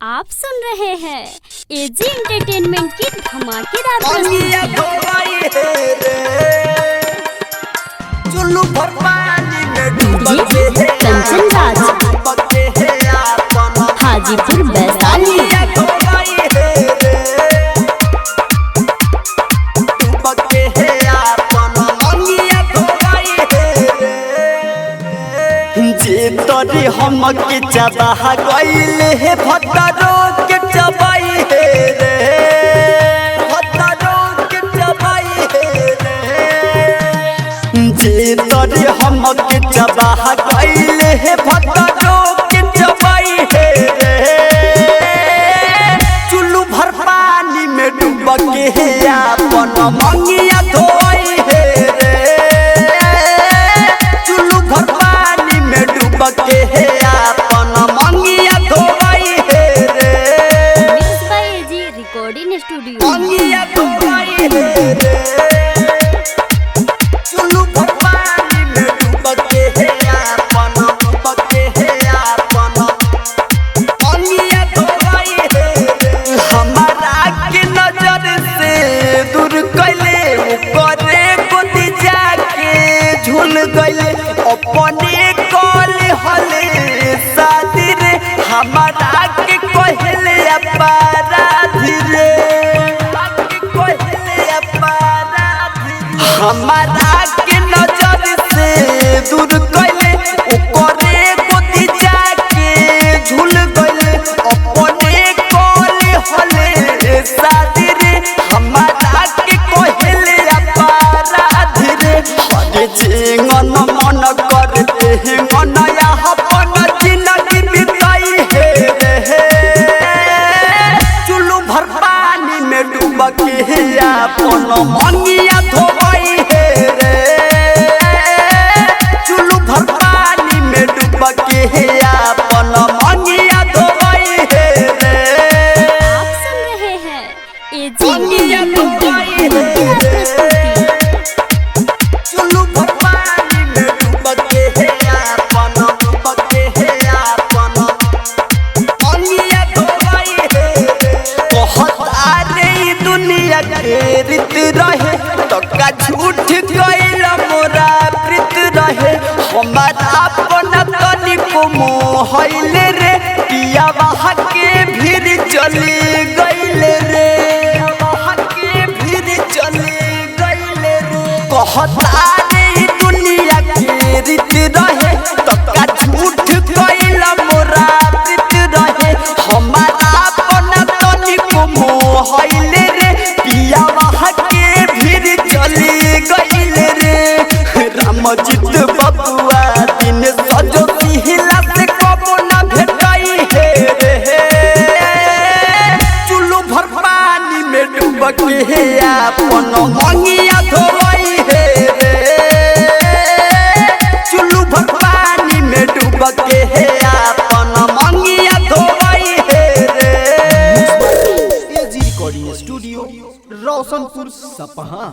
आप सुन रहे हैं एजी एंटरटेनमेंट की धमाकेदार प्रस्तुति। कंचन राज हाजीपुर वैशाली। तोरी हम के चबाह गइले हे भत्तरो के चबाई हे रे, भत्तरो के चबाई हे रे। जे तोरी हम के चबाह गइले हे भत्तरो के चबाई हे रे। चुल्लू भर पानी में डूब के हे अपन मंगिया धोई हे रे। चुल्लू भर पानी में डूब के हे अपन मंगिया धोई हे रे। Mix by AG recording studio. मंगिया धोई हे रे। चुल्लू भर पानी में डूब के हे अपन, डूब के हे अपन मंगिया धोई हे रे। हमारा के नजर से दूर कैले करे गोदी जाके झूल गइले अपने कल हले शादी रे। हमारा के कहले अपराधी रे, कहले अपराधी। हमारा के नजर से दूर कैले करे गोदी जाके झूल गइले अपने कल हले शादी रे। हमारा के कहले अपराधी रे। हरे जीवन मन करते हैं मनया अपन जिंदगी बिताई हे रे। चुल्लू भर पानी में डूब के हे अपन मंगिया धोई हे रे। चुल्लू भर पानी में डूब के हे अपन मंगिया धोई हे रे। आप सुन रहे हैं एजी एंटरटेनमेंट की धमाकेदार प्रस्तुति। चुल्लू भर पानी में डूब के हे अपन, डूब के हे अपन मंगिया धोई हे रे। कहता रे दुनिया के रीत रहे तो का झूठ कइल मोरा प्रीत रहे। हमारा अपना तनिको मोहइले रे। पिया वहाँ के भीड़ चली गइले रे, वहाँ के भीड़ चली गइले रे। कहता रे दुनिया के रीत रहे तो का झूठ कइल मोरा प्रीत रहे। हमारा अपना तनिको मोहइले रे। पिया वहाँ के भीड़ चली गइले रे। रामजीत बबुआ दिन सजो सिहिला से कबो ना भेटाई हे रे। चुल्लू भर पानी में डूब के हे अपन मंगिया धोई हे रे। चुल्लू भर पानी में डूब के हे अपन मंगिया धोई हे रे। एजी रिकॉर्डिंग स्टूडियो रोशनपुर सपहा।